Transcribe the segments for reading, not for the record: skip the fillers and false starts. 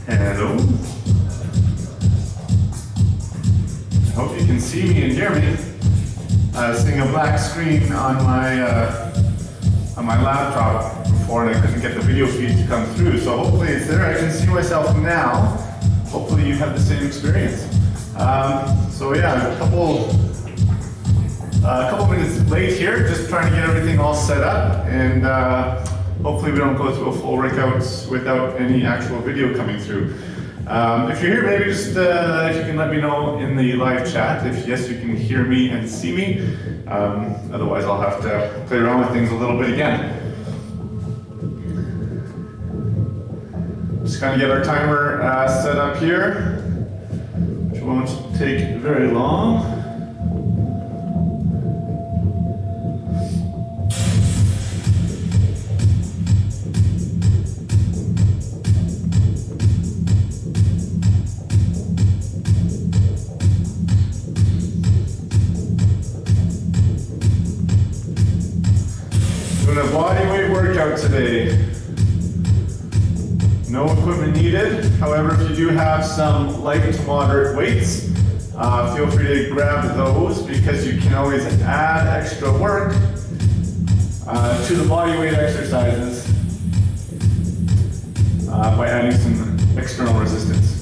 Hello. I hope you can see me and hear me. I was seeing a black screen on my laptop before, and I couldn't get the video feed to come through. So hopefully it's there. I can see myself now. Hopefully you have the same experience. So yeah, a couple minutes late here, just trying to get everything all set up, and hopefully we don't go through a full workout without any actual video coming through. If you're here, maybe just if you can let me know in the live chat if yes, you can hear me and see me. Otherwise I'll have to play around with things a little bit again. Just kind of get our timer set up here, which won't take very long. Doing a body weight workout today. No equipment needed. However, if you do have some light to moderate weights, feel free to grab those because you can always add extra work to the body weight exercises by adding some external resistance.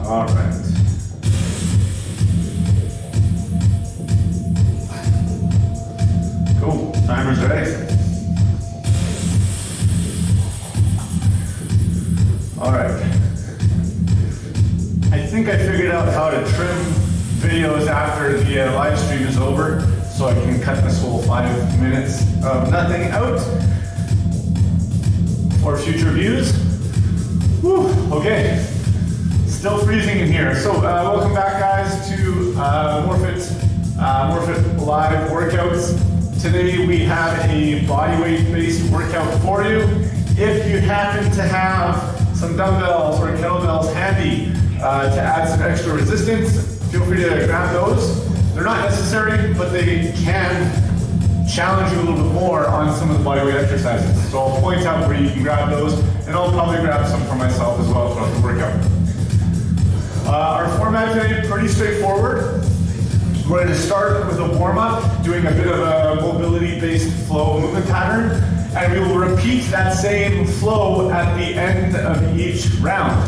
All right. Cool, timer's ready. All right. I think I figured out how to trim videos after the live stream is over, so I can cut this whole 5 minutes of nothing out for future views. Whew, okay. Still freezing in here. So welcome back, guys, to MORFIT live workouts. Today we have a bodyweight based workout for you. If you happen to have some dumbbells or kettlebells handy to add some extra resistance, feel free to grab those. They're not necessary, but they can challenge you a little bit more on some of the bodyweight exercises. So I'll point out where you can grab those, and I'll probably grab some for myself as well throughout the workout. Our format today is pretty straightforward. We're going to start with a warm-up, doing a bit of a mobility-based flow movement pattern, and we will repeat that same flow at the end of each round.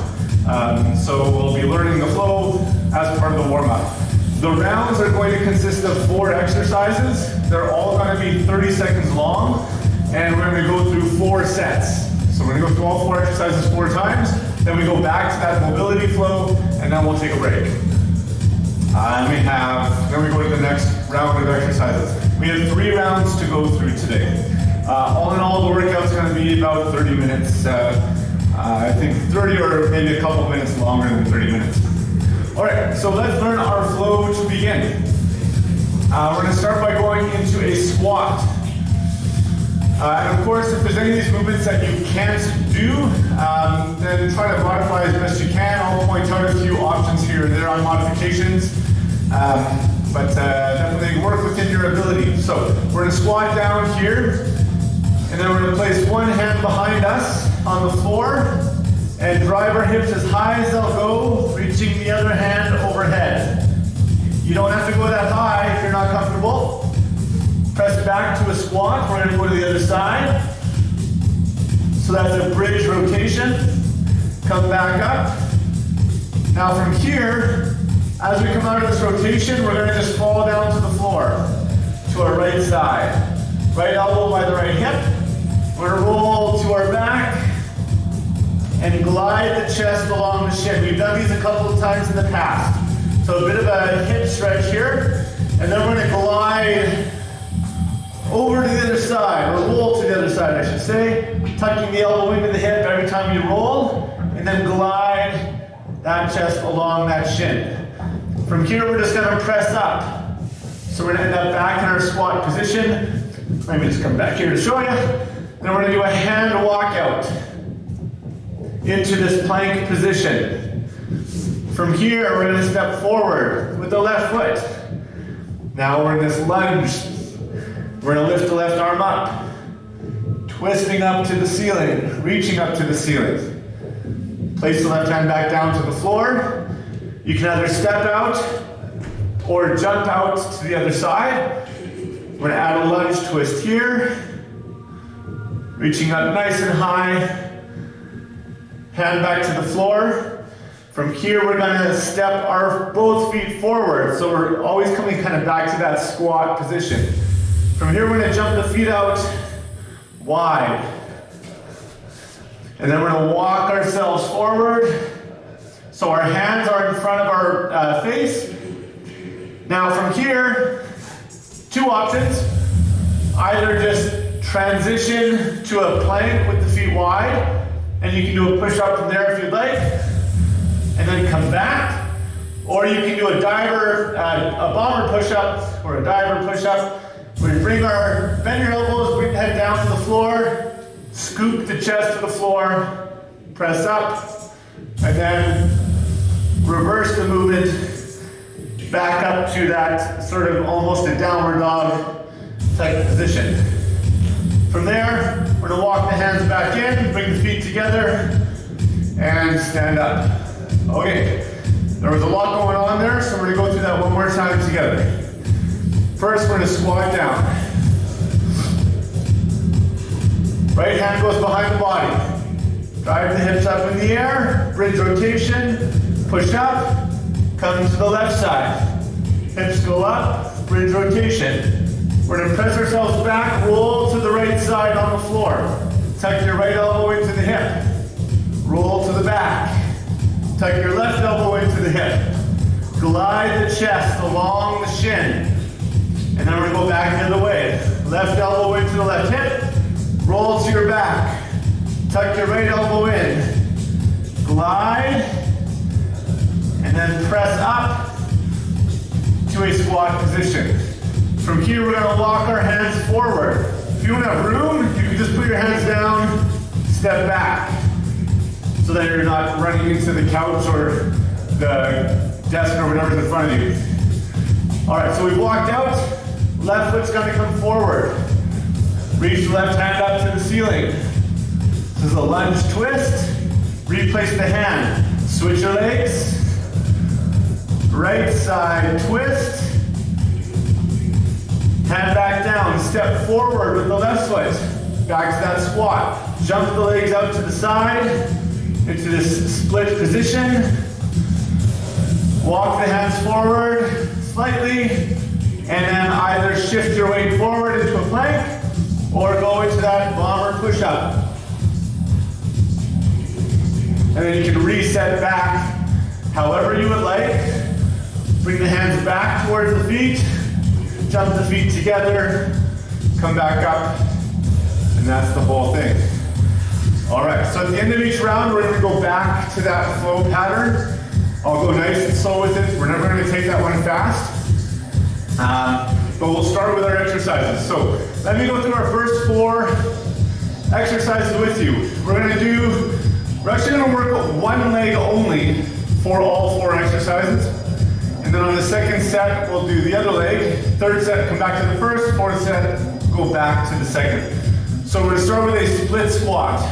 So we'll be learning the flow as part of the warm-up. The rounds are going to consist of 4 exercises. They're all going to be 30 seconds long, and we're going to go through 4 sets. So we're going to go through all 4 exercises 4 times, then we go back to that mobility flow, and then we'll take a break. Then we go to the next round of exercises. We have 3 rounds to go through today. All in all, the workout's going to be about 30 minutes. I think 30 or maybe a couple minutes longer than 30 minutes. All right, so let's learn our flow to begin. We're going to start by going into a squat. And of course, if there's any of these movements that you can't do, then try to modify as best you can. I'll point out a few options here and there on modifications, but definitely work within your ability. So we're going to squat down here, and then we're going to place one hand behind us on the floor and drive our hips as high as they'll go, reaching the other hand overhead. You don't have to go that high if you're not comfortable. Press back to a squat. We're going to go to the other side. So that's a bridge rotation. Come back up. Now from here, as we come out of this rotation, we're going to just fall down to the floor, to our right side. Right elbow by the right hip. We're going to roll to our back and glide the chest along the shin. We've done these a couple of times in the past. So a bit of a hip stretch here, and then we're going to glide over to the other side, or roll to the other side, I should say, tucking the elbow into the hip every time you roll, and then glide that chest along that shin. From here, we're just going to press up. So we're going to end up back in our squat position. Let me just come back here to show you. Then we're going to do a hand walkout into this plank position. From here, we're going to step forward with the left foot. Now we're in this lunge. We're gonna lift the left arm up, twisting up to the ceiling, reaching up to the ceiling. Place the left hand back down to the floor. You can either step out or jump out to the other side. We're gonna add a lunge twist here. Reaching up nice and high. Hand back to the floor. From here, we're gonna step our both feet forward. So we're always coming kind of back to that squat position. From here, we're gonna jump the feet out wide. And then we're gonna walk ourselves forward. So our hands are in front of our face. Now from here, two options. Either just transition to a plank with the feet wide, and you can do a push-up from there if you'd like, and then come back. Or you can do a bomber push-up, or a diver push-up, where we bend your elbows, bring the head down to the floor, scoop the chest to the floor, press up, and then reverse the movement back up to that sort of almost a downward dog type position. From there, we're gonna walk the hands back in, bring the feet together, and stand up. Okay, there was a lot going on there, so we're gonna go through that one more time together. First, we're gonna squat down. Right hand goes behind the body. Drive the hips up in the air, bridge rotation, push up, come to the left side. Hips go up, bridge rotation. We're gonna press ourselves back, roll to the right side on the floor. Tuck your right elbow into the hip. Roll to the back. Tuck your left elbow into the hip. Glide the chest along the shin. And then we're gonna go back the other way. Left elbow into the left hip. Roll to your back. Tuck your right elbow in. Glide. And then press up to a squat position. From here, we're gonna walk our hands forward. If you don't have room, you can just put your hands down, step back, so that you're not running into the couch or the desk or whatever's in front of you. All right, so we've walked out. Left foot's gonna come forward. Reach the left hand up to the ceiling. This is a lunge twist. Replace the hand. Switch your legs. Right side twist. Hand back down. Step forward with the left foot. Back to that squat. Jump the legs out to the side into this split position. Walk the hands forward slightly, and then either shift your weight forward into a plank or go into that bomber push-up. And then you can reset back however you would like. Bring the hands back towards the feet, jump the feet together, come back up, and that's the whole thing. All right, so at the end of each round, we're gonna go back to that flow pattern. I'll go nice and slow with it. We're never gonna take that one fast. But we'll start with our exercises. So let me go through our first 4 exercises with you. We're actually gonna work one leg only for all 4 exercises. And then on the second set, we'll do the other leg. Third set, come back to the first. Fourth set, go back to the second. So we're gonna start with a split squat.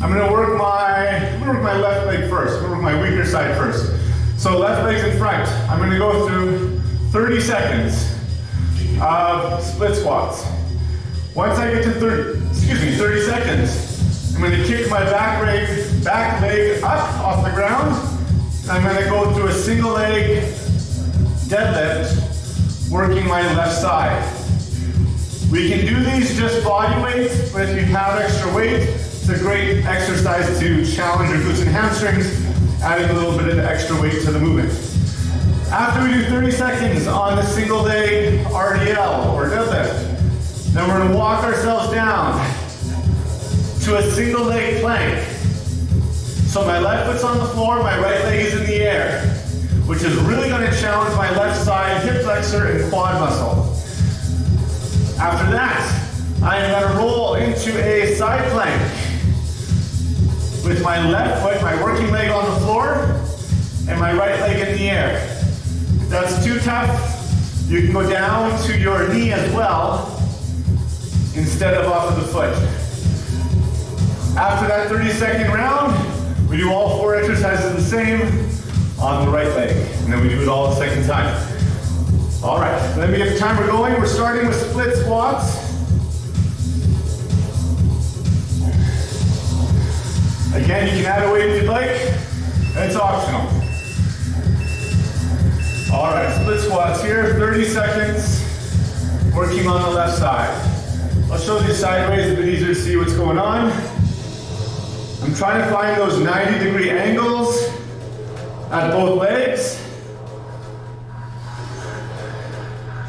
I'm gonna work my left leg first. I'm gonna work my weaker side first. So left leg's in front. I'm gonna go through 30 seconds of split squats. Once I get to 30 seconds, I'm gonna kick my back leg up off the ground. I'm gonna go through a single leg deadlift, working my left side. We can do these just body weight, but if you have extra weight, it's a great exercise to challenge your glutes and hamstrings, adding a little bit of extra weight to the movement. After we do 30 seconds on the single leg RDL or deadlift, then we're gonna walk ourselves down to a single leg plank. So my left foot's on the floor, my right leg is in the air, which is really gonna challenge my left side hip flexor and quad muscle. After that, I am gonna roll into a side plank with my left foot, my working leg on the floor, and my right leg in the air. If that's too tough, you can go down to your knee as well, instead of off of the foot. After that 30-second round, we do all 4 exercises the same on the right leg. And then we do it all the second time. All right, let me get the timer going. We're starting with split squats. Again, you can add a weight if you'd like. It's optional. All right, split squats here, 30 seconds, working on the left side. I'll show you sideways, a bit easier to see what's going on. I'm trying to find those 90-degree angles at both legs.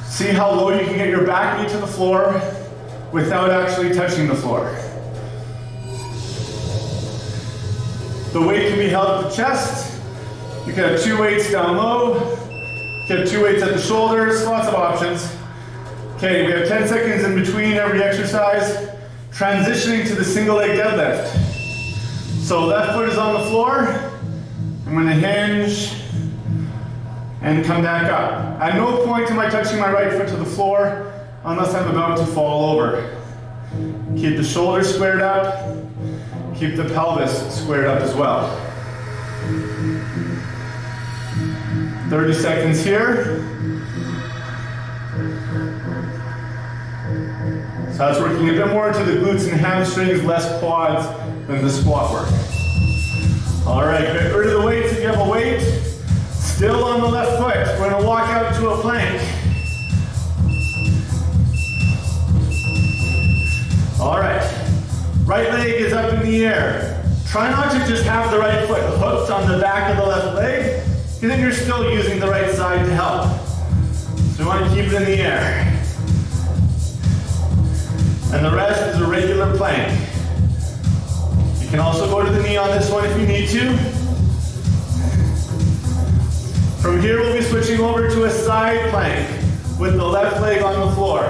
See how low you can get your back knee to the floor without actually touching the floor. The weight can be held at the chest. You can have 2 weights down low. You can have 2 weights at the shoulders, lots of options. Okay, we have 10 seconds in between every exercise, transitioning to the single leg deadlift. So left foot is on the floor. I'm going to hinge and come back up. At no point am I touching my right foot to the floor unless I'm about to fall over. Keep the shoulders squared up. Keep the pelvis squared up as well. 30 seconds here. So that's working a bit more into the glutes and hamstrings, less quads than the squat work. All right, get rid of the weights if you have a weight. Still on the left foot. We're going to walk out to a plank. All right, right leg is up in the air. Try not to just have the right foot hooked on the back of the left leg, because then you're still using the right side to help. So you want to keep it in the air. And the rest is a regular plank. You can also go to the knee on this one if you need to. From here, we'll be switching over to a side plank with the left leg on the floor.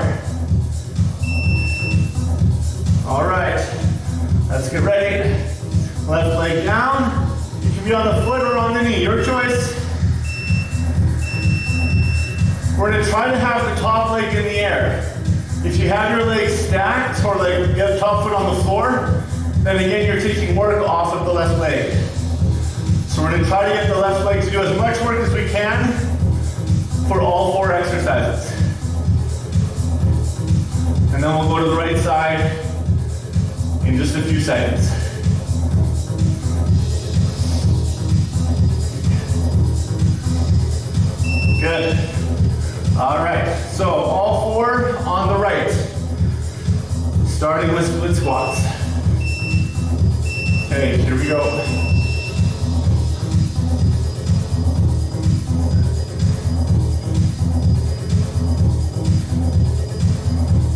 All right, let's get ready. Left leg down. You can be on the foot or on the knee, your choice. We're going to try to have the top leg in the air. If you have your legs stacked or like you have the top foot on the floor, then again you're taking work off of the left leg. So we're going to try to get the left leg to do as much work as we can for all 4 exercises. And then we'll go to the right side in just a few seconds. Good. All right, so all 4 on the right, starting with split squats. Okay, here we go.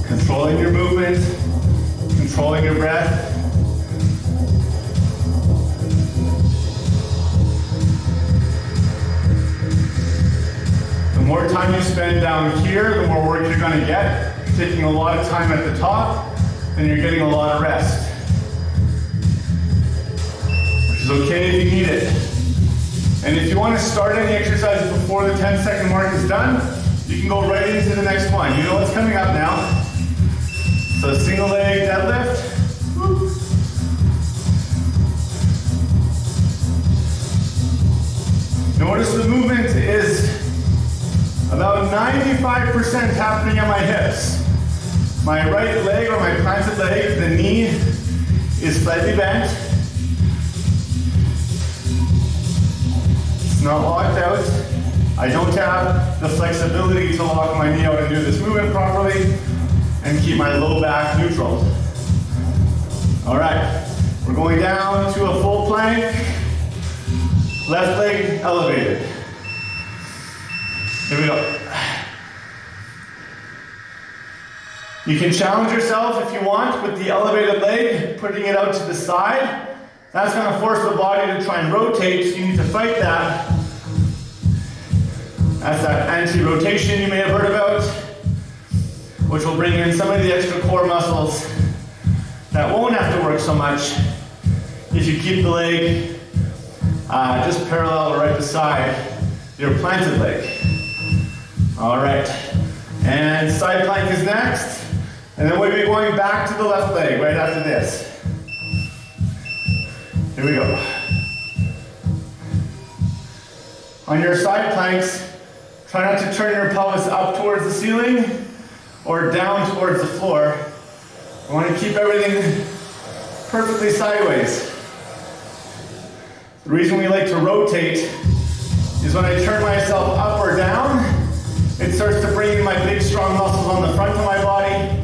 Controlling your movement, controlling your breath. The more time you spend down here, the more work you're going to get. Taking a lot of time at the top, then you're getting a lot of rest. Which is okay if you need it. And if you want to start any exercises before the 10-second mark is done, you can go right into the next one. You know what's coming up now. So single leg deadlift. Notice the movement is about 95% happening at my hips. My right leg or my planted leg, the knee is slightly bent. It's not locked out. I don't have the flexibility to lock my knee out and do this movement properly and keep my low back neutral. All right, we're going down to a full plank. Left leg elevated. Here we go. You can challenge yourself if you want with the elevated leg, putting it out to the side. That's going to force the body to try and rotate, so you need to fight that. That's that anti-rotation you may have heard about, which will bring in some of the extra core muscles that won't have to work so much if you keep the leg just parallel or right beside your planted leg. All right, and side plank is next. And then we'll be going back to the left leg right after this. Here we go. On your side planks, try not to turn your pelvis up towards the ceiling or down towards the floor. I want to keep everything perfectly sideways. The reason we like to rotate is when I turn myself up or down, it starts to bring my big strong muscles on the front of my body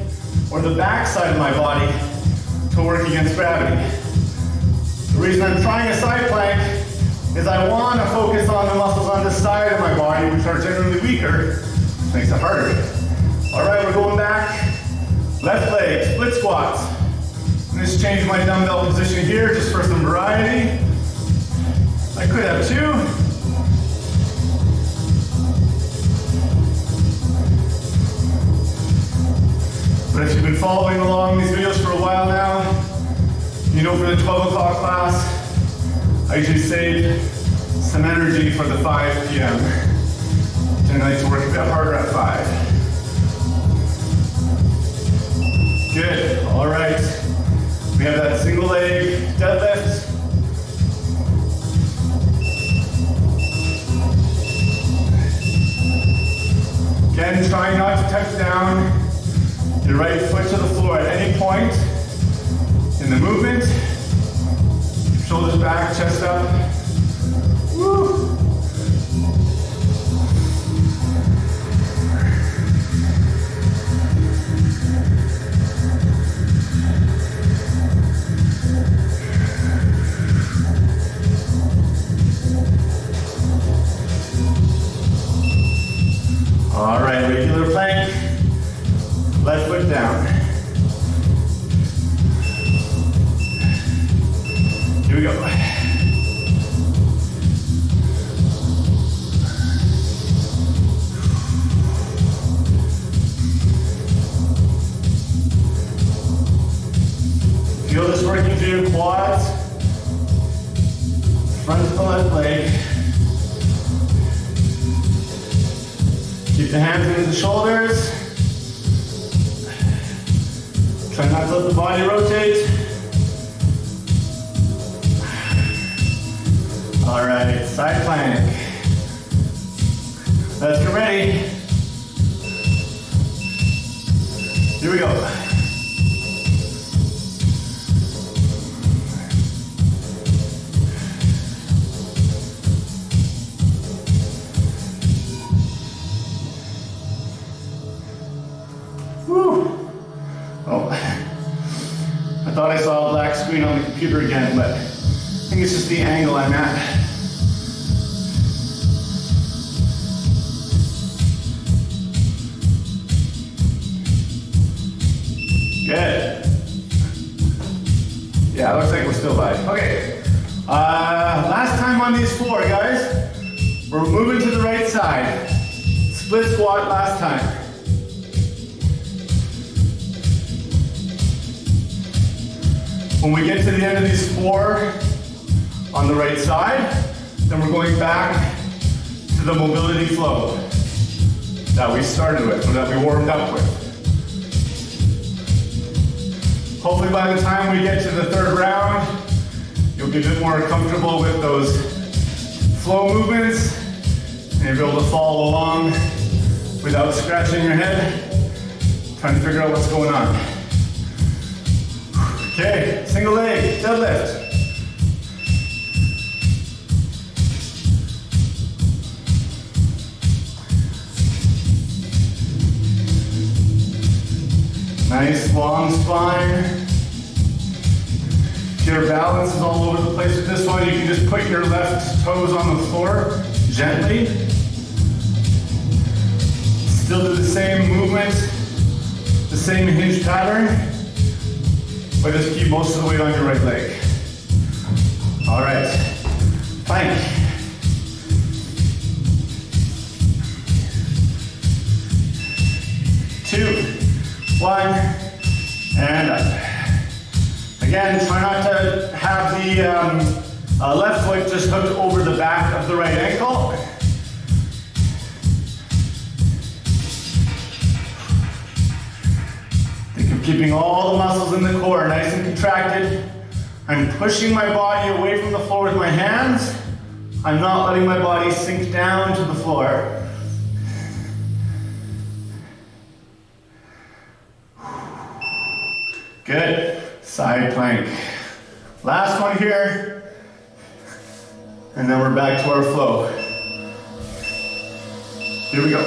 or the back side of my body to work against gravity. The reason I'm trying a side plank is I want to focus on the muscles on the side of my body, which are generally weaker, which makes it harder. All right, we're going back. Left leg, split squats. I'm just changing my dumbbell position here just for some variety. I could have two. But if you've been following along these videos for a while now, you know for the 12 o'clock class, I usually save some energy for the 5 p.m. And I like to work a bit harder at 5. Good, all right. We have that single leg deadlift. Again, trying not to touch down your right foot to the floor at any point in the movement. Shoulders back, chest up. Woo. All right, regular plank, left foot down. Here we go. Feel this working through your quads, front of the left leg. Keep the hands into the shoulders. Try not to let the body rotate. All right, side plank. Let's get ready. Here we go. Woo. Oh, I thought I saw a black screen on the computer again, but I think it's just the angle I'm at. Good. Yeah, looks like we're still live. Okay. Last time on these 4, guys. We're moving to the right side. Split squat last time. When we get to the end of these 4 on the right side, then we're going back to the mobility flow that we started with, or that we warmed up with. Hopefully by the time we get to the 3rd round, you'll be a bit more comfortable with those flow movements, and you'll be able to follow along without scratching your head, trying to figure out what's going on. Okay, single leg, deadlift. Nice long spine. If your balance is all over the place with this one, you can just put your left toes on the floor gently. Still do the same movement, the same hinge pattern. But just keep most of the weight on your right leg. All right, plank. Two, 1, and up. Again, try not to have the left foot just hooked over the back of the right ankle. Think keeping all the muscles in the core nice and contracted. I'm pushing my body away from the floor with my hands. I'm not letting my body sink down to the floor. Good. Side plank. Last one here. And then we're back to our flow. Here we go.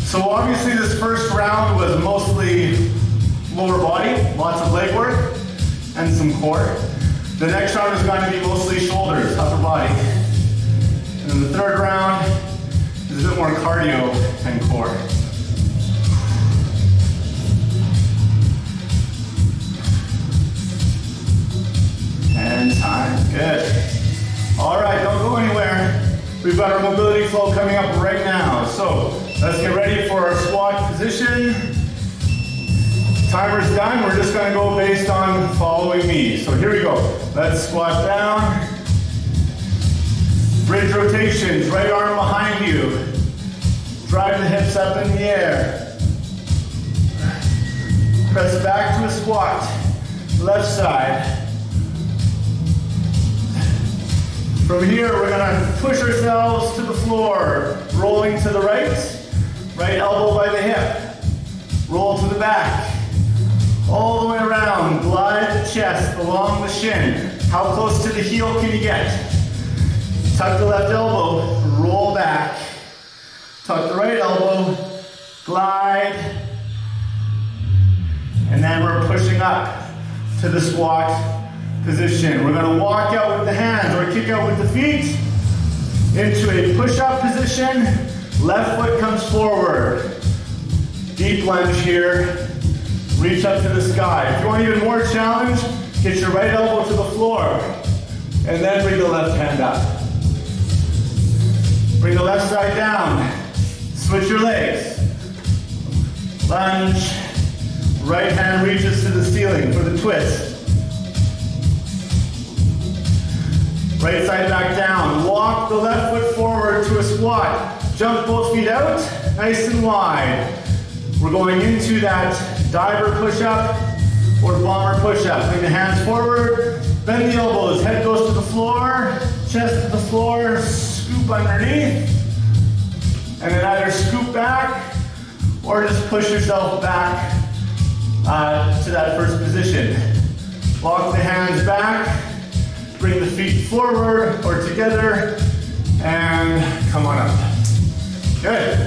So obviously this first round was mostly lower body, lots of leg work, and some core. The next round is going to be mostly shoulders, upper body. And then the third round is a bit more cardio and core. And time, good. All right, don't go anywhere. We've got our mobility flow coming up right now. So let's get ready for our squat position. Timer's done. We're just gonna go based on following me. So here we go. Let's squat down. Bridge rotations, right arm behind you. Drive the hips up in the air. Press back to a squat. Left side. From here, we're gonna push ourselves to the floor, rolling to the right elbow by the hip, roll to the back, all the way around, glide the chest along the shin. How close to the heel can you get? Tuck the left elbow, roll back, tuck the right elbow, glide, and then we're pushing up to the squat position. We're going to walk out with the hands or kick out with the feet into a push-up position. Left foot comes forward. Deep lunge here. Reach up to the sky. If you want even more challenge, get your right elbow to the floor and then bring the left hand up. Bring the left side down. Switch your legs. Lunge. Right hand reaches to the ceiling for the twist. Right side back down. Walk the left foot forward to a squat. Jump both feet out, nice and wide. We're going into that diver push-up or bomber push-up. Bring the hands forward, bend the elbows, head goes to the floor, chest to the floor, scoop underneath, and then either scoop back or just push yourself back to that first position. Walk the hands back. Bring the feet forward or together and come on up. Good.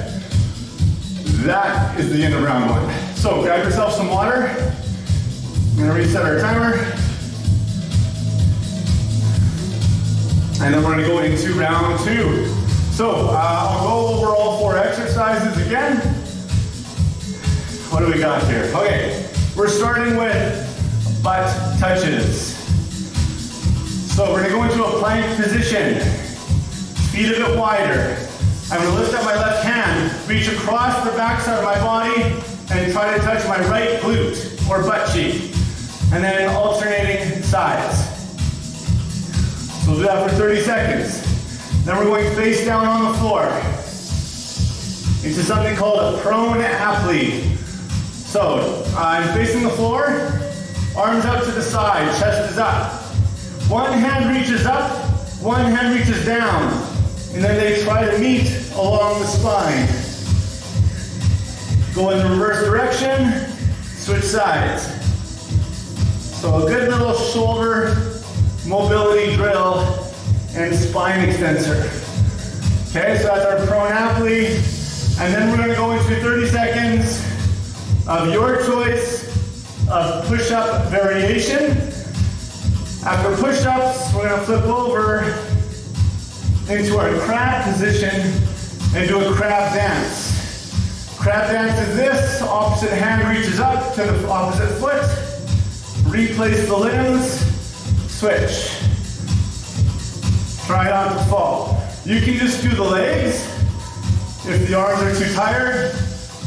That is the end of round one. So grab yourself some water. I'm gonna reset our timer. And then we're gonna go into round two. So I'll go over all four exercises again. What do we got here? Okay, we're starting with butt touches. So we're gonna go into a plank position. Feet a bit wider. I'm gonna lift up my left hand, reach across the backside of my body, and try to touch my right glute or butt cheek. And then alternating sides. So we'll do that for 30 seconds. Then we're going face down on the floor into something called a prone athlete. So I'm facing the floor, arms out to the side, chest is up. One hand reaches up, one hand reaches down, and then they try to meet along the spine. Go in the reverse direction, switch sides. So a good little shoulder mobility drill and spine extensor. Okay, so that's our prone athlete. And then we're gonna go into 30 seconds of your choice of push-up variation. After push-ups, we're gonna flip over into our crab position and do a crab dance. Crab dance is this, opposite hand reaches up to the opposite foot, replace the limbs, switch. Try not to fall. You can just do the legs if the arms are too tired,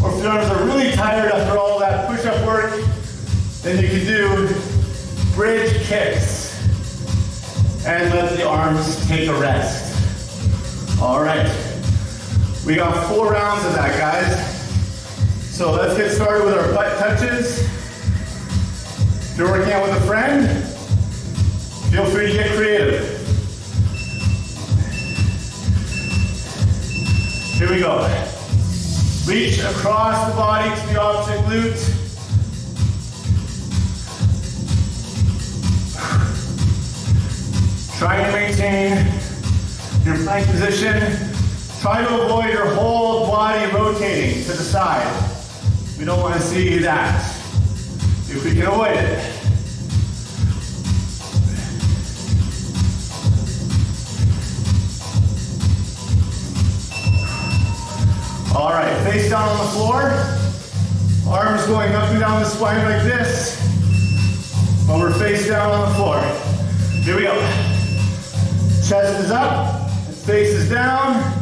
or if the arms are really tired after all that push-up work, then you can do bridge kicks and let the arms take a rest. All right, We got 4 rounds of that, guys. So let's get started with our butt touches. If you're working out with a friend, feel free to get creative. Here we go. Reach across the body to the opposite glute. Try to maintain your plank position. Try to avoid your whole body rotating to the side. We don't want to see that, if we can avoid it. All right, face down on the floor. Arms going up and down the spine like this, but we're face down on the floor. Here we go. Chest is up, face is down.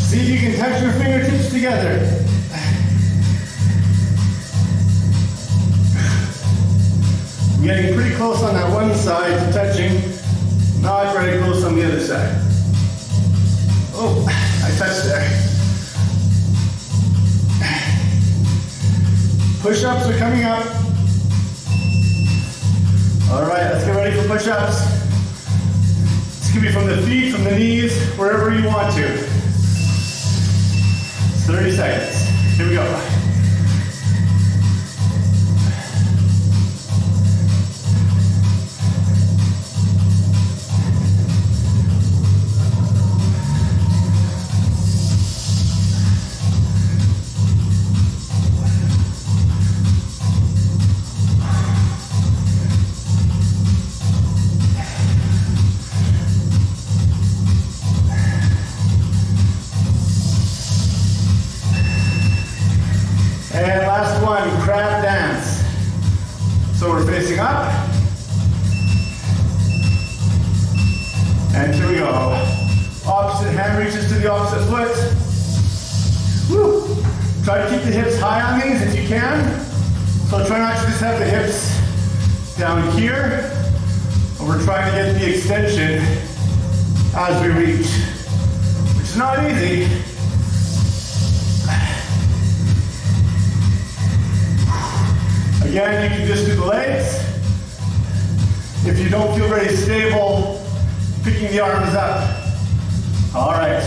See if you can touch your fingertips together. I'm getting pretty close on that one side to touching, not very close on the other side. Oh, I touched there. Push-ups are coming up. All right, let's get ready for push-ups. This could be from the feet, from the knees, wherever you want to. 30 seconds. Here we go. Facing up. And here we go. Opposite hand reaches to the opposite foot. Woo. Try to keep the hips high on these if you can. So try not to just have the hips down here. But we're trying to get the extension as we reach, which is not easy. Again, you can just do the legs. If you don't feel very stable, picking the arms up. All right,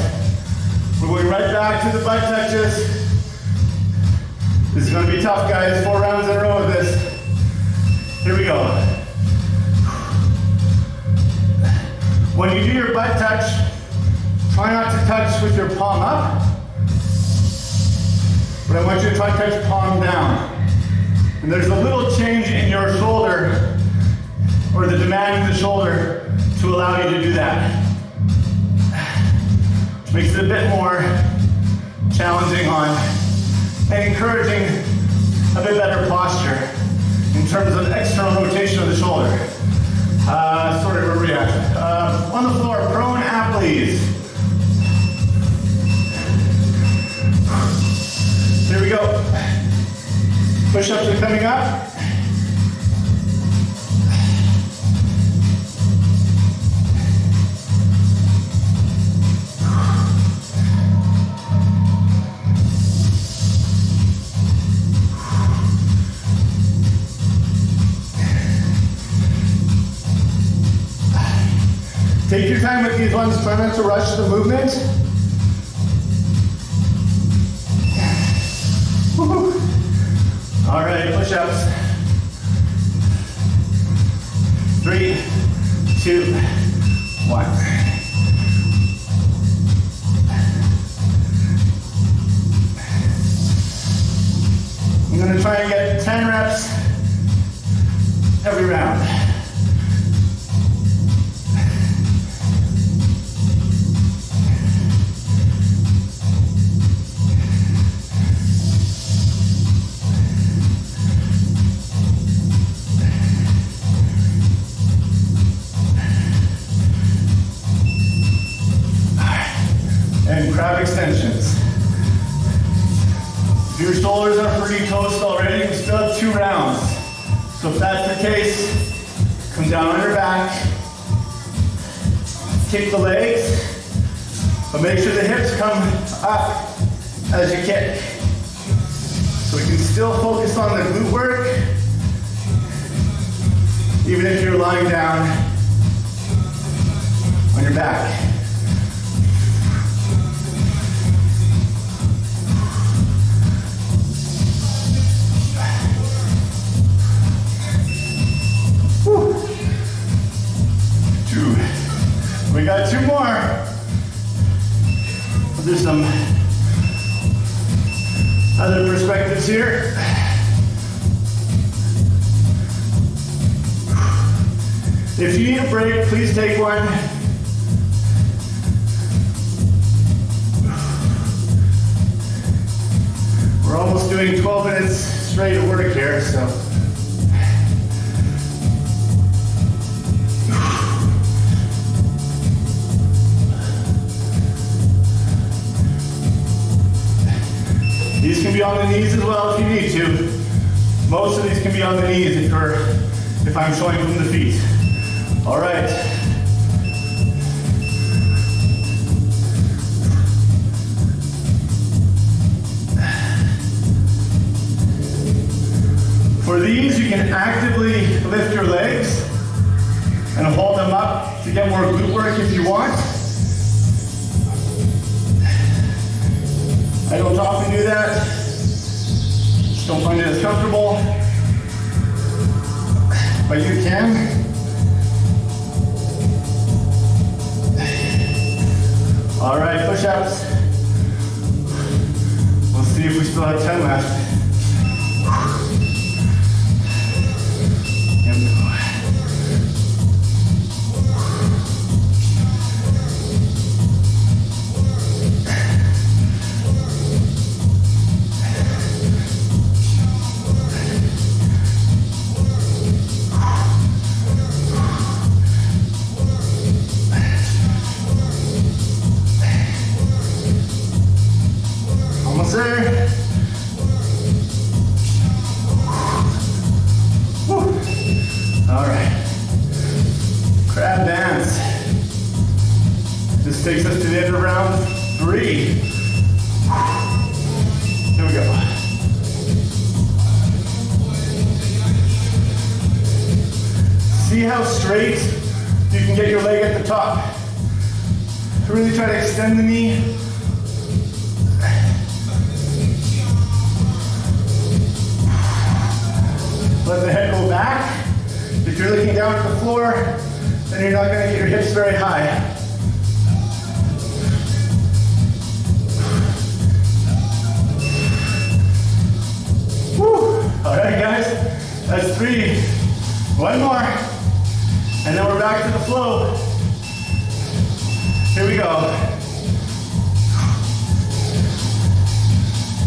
we're going right back to the butt touches. This is gonna be tough, guys. 4 rounds in a row of this. Here we go. When you do your butt touch, try not to touch with your palm up, but I want you to try to touch palm down. And there's a little change in your shoulder, or the demand in the shoulder, to allow you to do that. Which makes it a bit more challenging on and encouraging a bit better posture in terms of external rotation of the shoulder. Sorry, where we at? On the floor, prone ab, please. Here we go. Push-ups are coming up. Take your time with these ones, try not to rush the movement. Woo-hoo. All right, push-ups. 3, 2, 1. I'm gonna try and get 10 reps every round. And crab extensions. If your shoulders are pretty toast already, we still have 2 rounds. So if that's the case, come down on your back. kick the legs, but make sure the hips come up as you kick. So we can still focus on the glute work, even if you're lying down on your back. We got 2 more. There's some other perspectives here. If you need a break, please take one. We're almost doing 12 minutes straight of work here, so. These can be on the knees as well if you need to. Most of these can be on the knees if I'm showing from the feet. All right. For these, you can actively lift your legs and hold them up to get more glute work if you want. I don't often do that. Just don't find it as comfortable. But you can. All right, push-ups. We'll see if we still have 10 left. Here we go. There. All right. Crab dance. This takes us to the end of round 3. Here we go. See how straight you can get your leg at the top. Really try to extend the knee. Let the head go back. If you're looking down at the floor, then you're not going to get your hips very high. Woo. All right, guys, that's 3. 1 more, and then we're back to the flow. Here we go.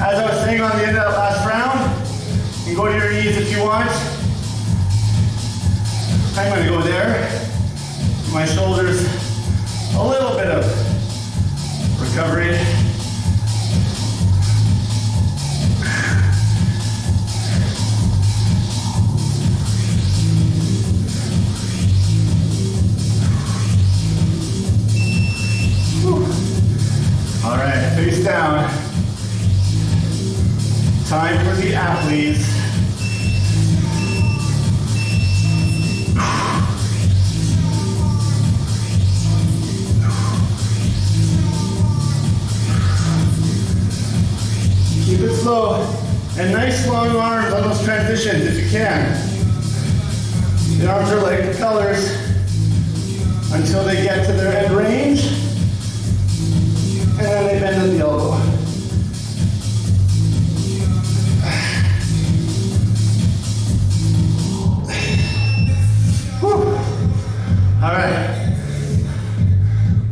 As I was saying on the end of that last round, you can go to your knees if you want. I'm going to go there. My shoulders, a little bit of recovery. All right, face down. Time for the athletes. Keep it slow and nice long arms on those transitions if you can. The arms are like propellers until they get to their end range, and then they bend at the elbow. Whew. All right.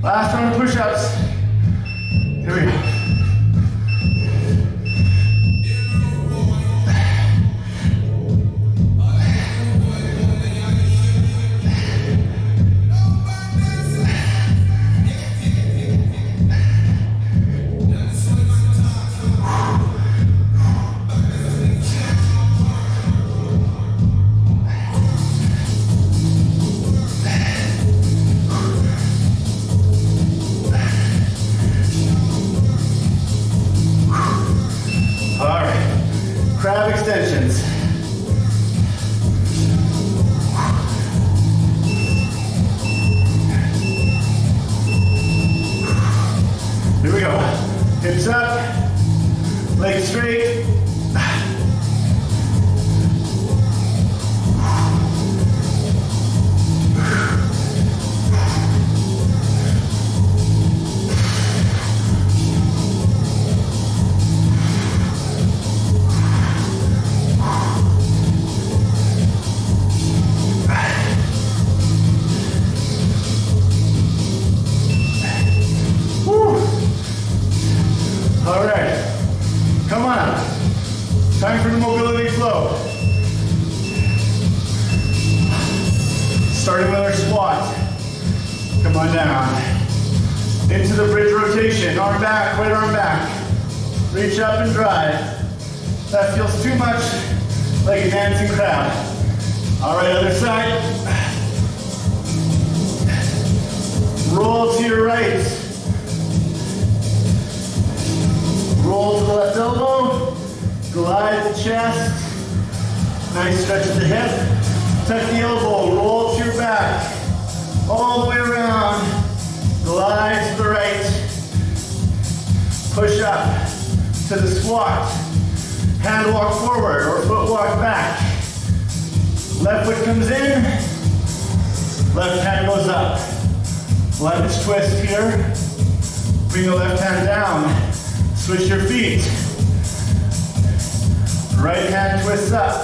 Last round of push-ups. Here we go. down. Into the bridge rotation, arm back, right arm back. Reach up and drive. That feels too much like a dancing crowd. All right, other side. Roll to your right. Roll to the left elbow. Glide the chest. Nice stretch of the hip. Tuck the elbow, roll to your back. All the way around. Glide to the right. Push up to the squat. Hand walk forward or foot walk back. Left foot comes in. Left hand goes up. Lunge twist here. Bring the left hand down. Switch your feet. Right hand twists up.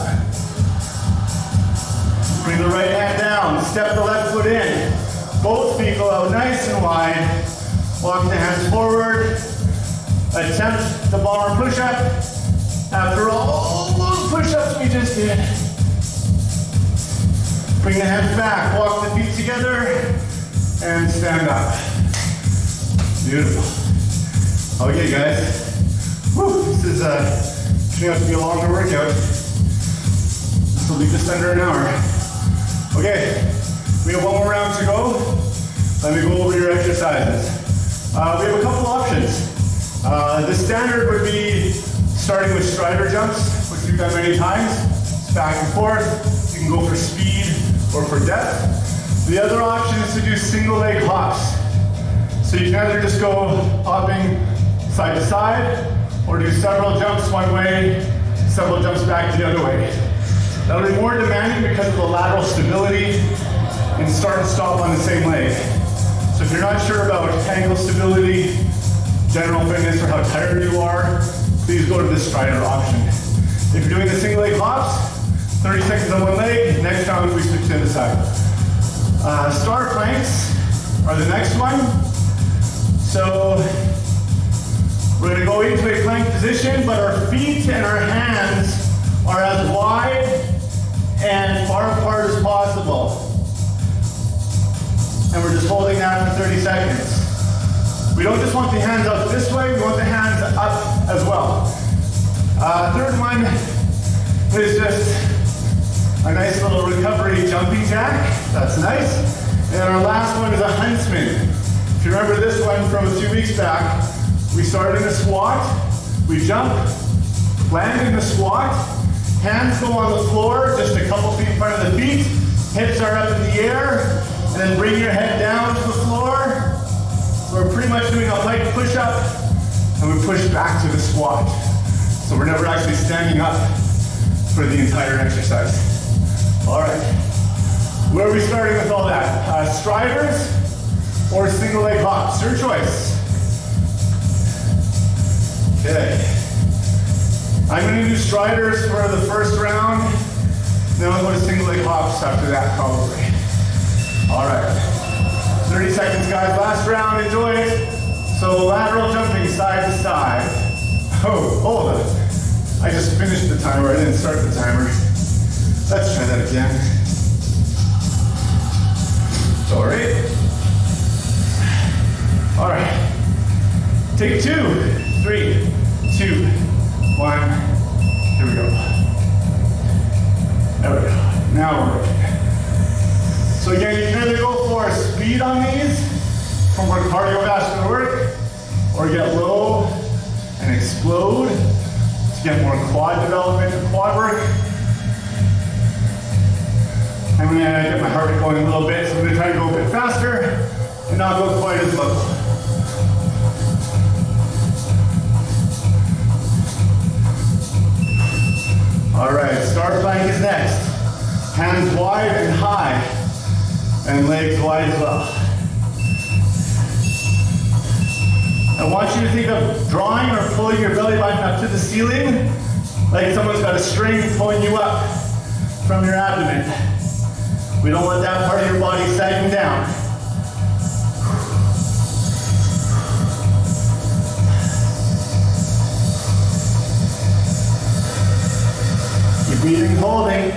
Bring the right hand down. Step the left foot in. Both feet go out nice and wide. Walk the hands forward. Attempt the bar push-up. After all those push-ups we just did. Bring the hands back. Walk the feet together. And stand up. Beautiful. Okay, guys. Whew, this is turning out to be a longer workout. This will be just under an hour. Okay, we have one more round to go. Let me go over your exercises. We have a couple options. The standard would be starting with strider jumps, which we've done many times. It's back and forth. You can go for speed or for depth. The other option is to do single leg hops. So you can either just go hopping side to side, or do several jumps one way, several jumps back the other way. That'll be more demanding because of the lateral stability and start and stop on the same leg. So if you're not sure about ankle stability, general fitness, or how tired you are, please go to the strider option. If you're doing the single leg hops, 30 seconds on one leg, next round we switch to the side. Star planks are the next one. So we're going to go into a plank position, but our feet and our hands are as wide and far apart as possible. And we're just holding that for 30 seconds. We don't just want the hands up this way, we want the hands up as well. Third one is just a nice little recovery jumping jack. That's nice. And our last one is a huntsman. If you remember this one from a few weeks back, we started in a squat, we jump, land in the squat, hands go on the floor, just a couple feet in front of the feet, hips are up in the air, and then bring your head down to the floor. We're pretty much doing a light push-up, and we push back to the squat. So we're never actually standing up for the entire exercise. All right, where are we starting with all that? Striders or single leg hops, your choice. Okay, I'm going to do striders for the first round, then I'll go to single leg hops after that probably. All right, 30 seconds guys, last round, enjoy it. So lateral jumping side to side. Oh, hold on. I just finished the timer, I didn't start the timer. Let's try that again. Sorry. All right. Take 2, 3, 2, 1. Here we go. There we go. Now we're working. So again, you can either go for speed on these, from more cardiovascular work, or get low and explode to get more quad development and quad work. I'm going to get my heart rate going a little bit, so I'm going to try to go a bit faster and not go quite as low. All right, star plank is next. Hands wide and high, and legs wide as well. I want you to think of drawing or pulling your belly button up to the ceiling, like someone's got a string pulling you up from your abdomen. We don't want that part of your body sagging down. Keep breathing, holding.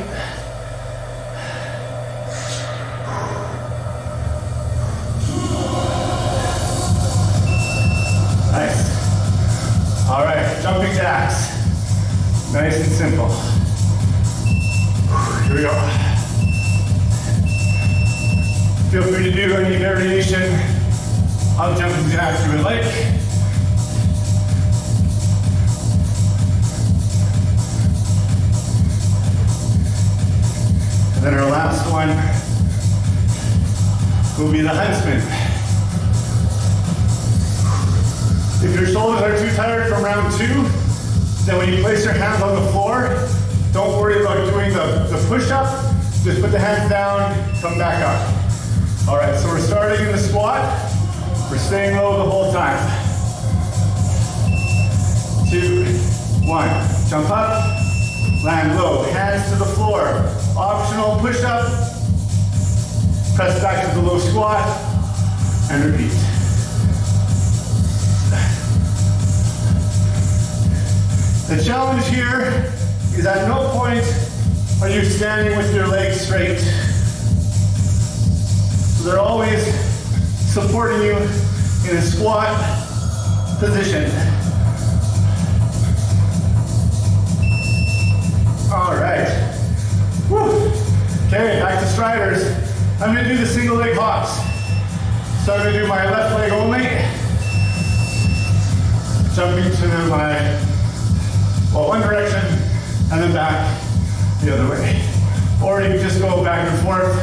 Nice and simple. Here we go. Feel free to do any variation of jumping jacks you would like. And then our last one will be the huntsman. If your shoulders are too tired from round 2, then when you place your hands on the floor, don't worry about doing the push-up. Just put the hands down, come back up. All right, so we're starting in the squat. We're staying low the whole time. 2, 1. Jump up, land low. Hands to the floor. Optional push-up. Press back to the low squat, and repeat. The challenge here is at no point are you standing with your legs straight. So they're always supporting you in a squat position. All right. Woo. Okay, back to striders. I'm gonna do the single leg hops. So I'm gonna do my left leg only. Jumping to my, one direction and then back the other way. Or you can just go back and forth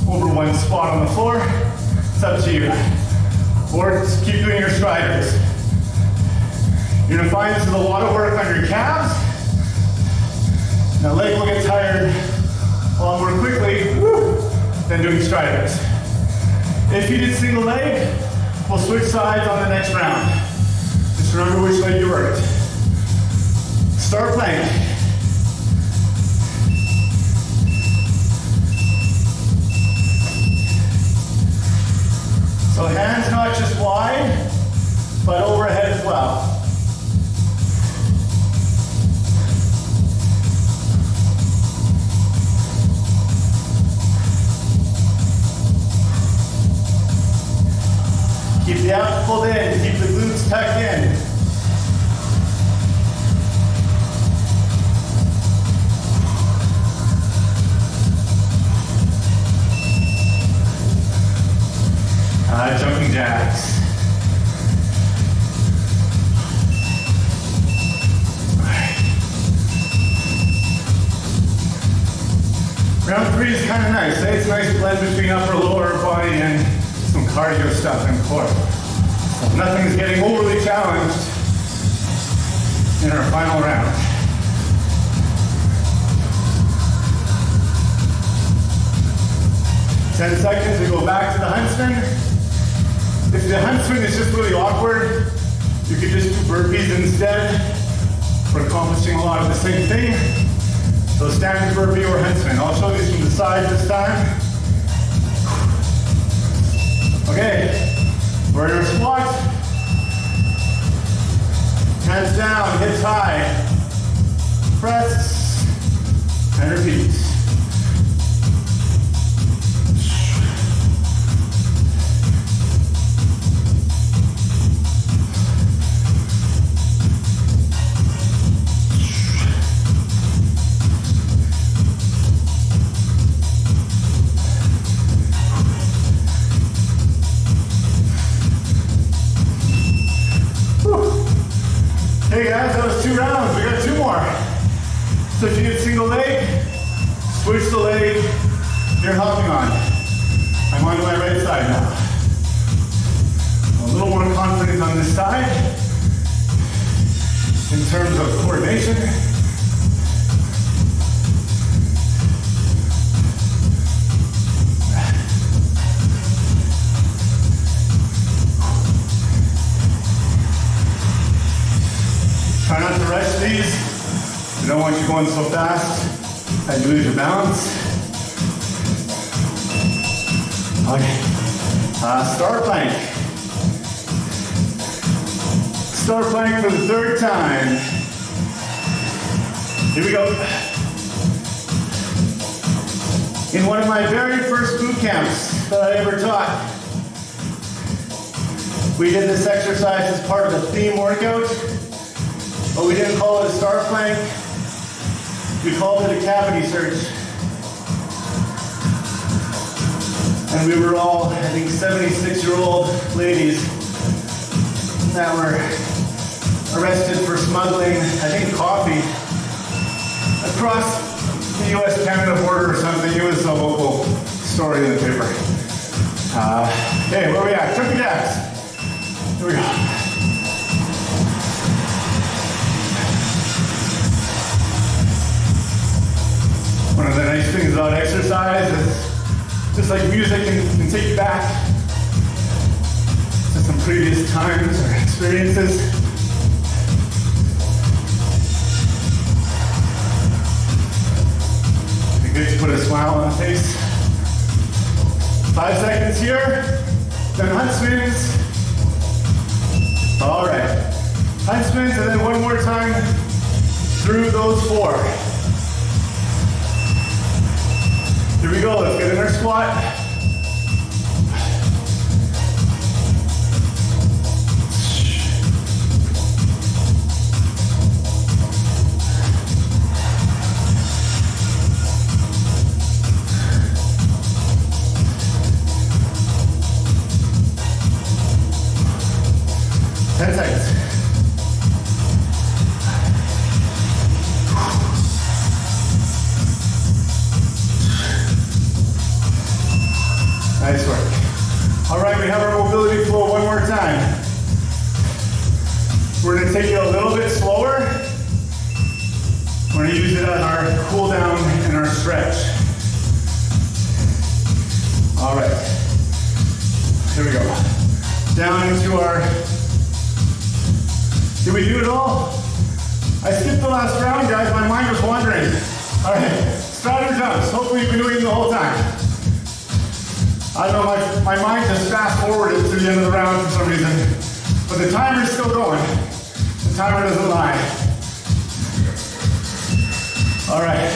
over one spot on the floor. It's up to you. Or just keep doing your striders. You're gonna find this is a lot of work on your calves. Now leg will get tired a lot more quickly than doing striders. If you did single leg, we'll switch sides on the next round. Just remember which leg you worked. Start plank. So hands not just wide, but overhead as well. Keep the abs pulled in, keep the glutes tucked in. Jumping jacks. Round 3 is kind of nice. Eh? It's a nice blend between upper lower body and some cardio stuff in core. So nothing is getting overly challenged in our final round. Ten seconds to go back to the huntsman. If the huntsman is just really awkward, you could just do burpees instead. We're accomplishing a lot of the same thing. So standard burpee or huntsman. I'll show these from the side this time. Okay, we're in our squat. Hands down, hips high. Press and repeat. Hey guys, that was 2 rounds. We got 2 more. So if you did single leg, switch the leg you're hopping on. I'm on my right side now. A little more confidence on this side in terms of coordination. Try not to rush these. We don't want you going so fast that you lose your balance. Okay. Start plank. Start plank for the 3rd time. Here we go. In one of my very first boot camps that I ever taught, we did this exercise as part of the theme workout. But we didn't call it a start plank. We called it a cavity search. And we were all, I think, 76-year-old ladies that were arrested for smuggling, I think, coffee across the US-Canada border or something. It was a local story in the paper. Okay, where are we at? Jumping jacks. Here we go. One of the nice things about exercise is just like music can take you back to some previous times or experiences. It'd be good to put a smile on the face. 5 seconds here, then Huntsman's. All right, Huntsman's, and then one more time through those 4. Here we go, let's get in our squat. Nice work. All right, we have our mobility flow one more time. We're gonna take it a little bit slower. We're gonna use it as our cool down and our stretch. All right, here we go. Down into our, did we do it all? I skipped the last round, guys. My mind was wandering. All right, straddle jumps. Hopefully you've been doing it the whole time. I don't know, my mind just fast forwarded to the end of the round for some reason, but the timer's still going. The timer doesn't lie. All right,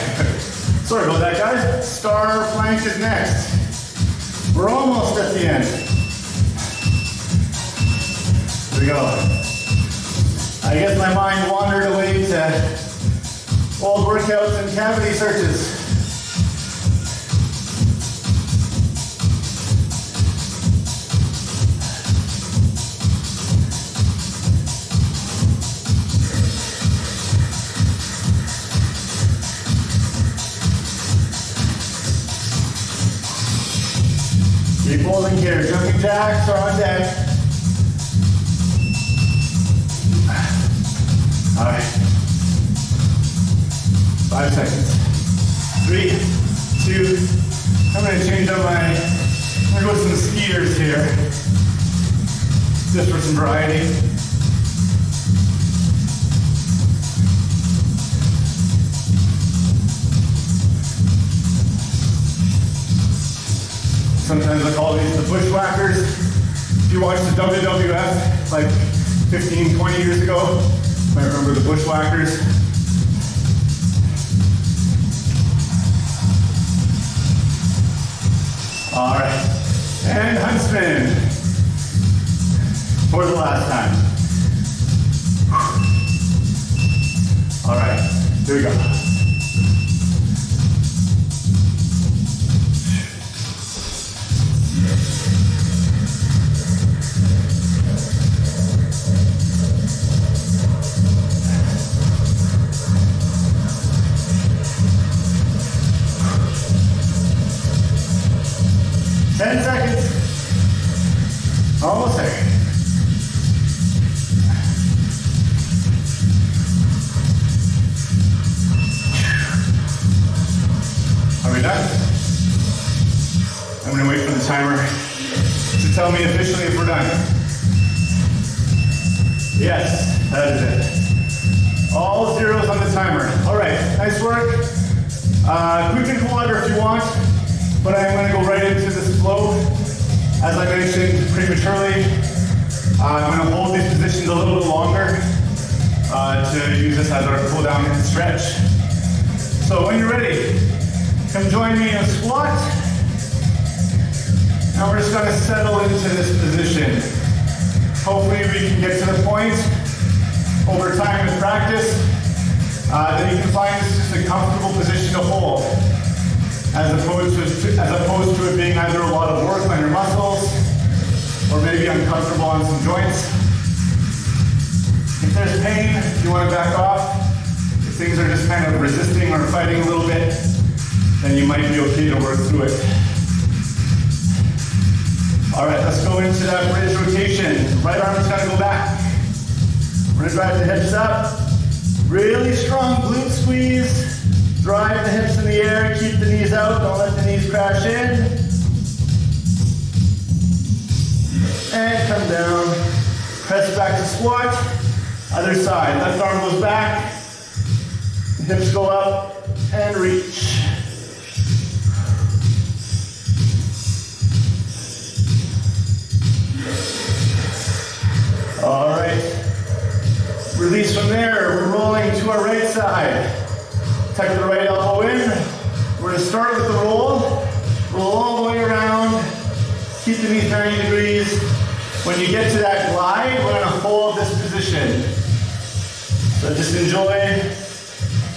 sorry about that, guys. Star plank is next. We're almost at the end. Here we go. I guess my mind wandered away to old workouts and cavity searches. Keep holding here. Jumping jacks are on deck. All right. 5 seconds. 3, 2. I'm going to change up I'm going to go with some skiers here. Just for some variety. Sometimes I call these the bushwhackers. If you watched the WWF like 15, 20 years ago, you might remember the bushwhackers. All right, and Huntsman for the last time. All right, here we go. Almost there. Are we done? I'm going to wait for the timer to tell me officially if we're done. Yes, that is it. All zeros on the timer. All right, nice work. Quick drink water if you want, but I'm going to go right into this flow. As I mentioned prematurely, I'm going to hold these positions a little bit longer to use this as our cool down and stretch. So when you're ready, come join me in a squat. Now we're just going to settle into this position. Hopefully we can get to the point over time with practice then you can find this just a comfortable position to hold, as opposed to it being either a lot of work on your muscles or maybe uncomfortable on some joints. If there's pain, you want to back off. If things are just kind of resisting or fighting a little bit, then you might be okay to work through it. All right, let's go into that bridge rotation. Right arm is going to go back. We're going to drive the hips up. Really strong glute squeeze. Drive the hips in the air, keep the knees out, don't let the knees crash in. And come down. Press back to squat. Other side, left arm goes back. Hips go up and reach. All right. Release from there. We're rolling to our right side. Tuck the right elbow in. We're going to start with the roll. Roll all the way around. Keep the knees 90 degrees. When you get to that glide, we're going to hold this position. So just enjoy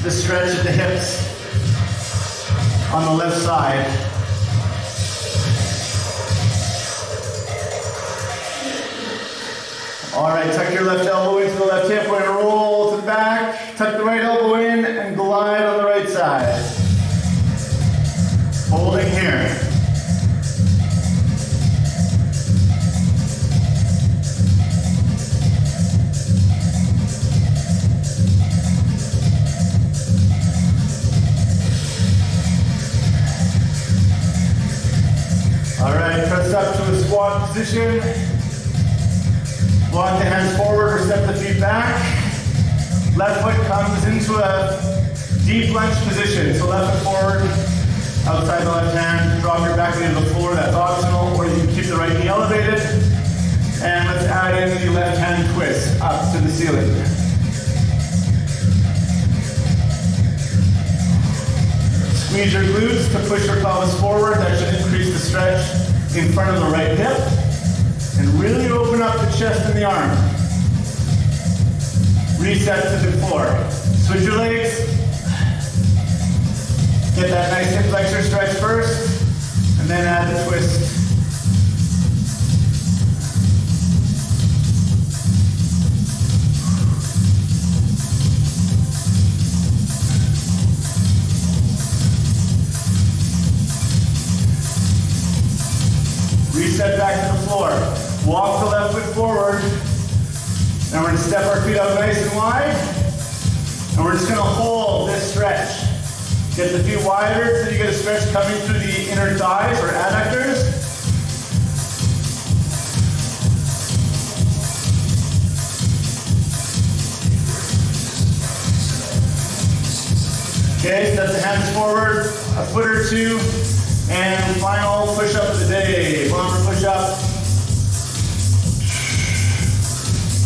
the stretch of the hips on the left side. All right, tuck your left elbow into the left hip. We're going to roll to the back. Tuck the right elbow in and glide on the right side. Holding here. All right, press up to a squat position. Walk the hands forward or step the feet back. Left foot comes into a deep lunge position. So left foot forward, outside the left hand. Drop your back knee to the floor, that's optional. Or you can keep the right knee elevated. And let's add in the left hand twist up to the ceiling. Squeeze your glutes to push your pelvis forward. That should increase the stretch in front of the right hip. And really open up the chest and the arm. Reset to the floor. Switch your legs. Get that nice hip flexor stretch first, and then add the twist. Reset back to the floor. Walk the left foot forward. And we're going to step our feet out nice and wide. And we're just going to hold this stretch. Get the feet wider so you get a stretch coming through the inner thighs or adductors. Okay, step the hands forward, a foot or two. And final push-up of the day. Bomber push-up.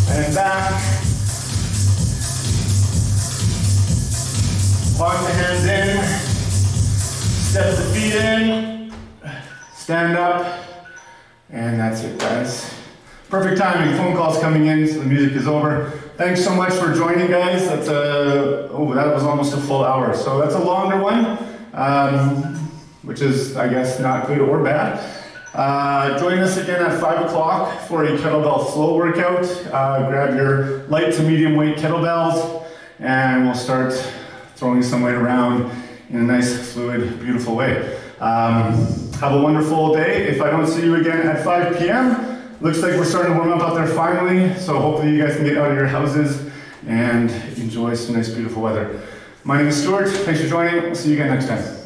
And back. Walk the hands in. Step the feet in. Stand up. And that's it, guys. Perfect timing. Phone calls coming in, so the music is over. Thanks so much for joining, guys. That's that was almost a full hour. So that's a longer one. Which is, I guess, not good or bad. Join us again at 5 o'clock for a kettlebell flow workout. Grab your light to medium weight kettlebells, and we'll start throwing some weight around in a nice, fluid, beautiful way. Have a wonderful day. If I don't see you again at 5 p.m., looks like we're starting to warm up out there finally, so hopefully you guys can get out of your houses and enjoy some nice, beautiful weather. My name is Stuart. Thanks for joining. We'll see you again next time.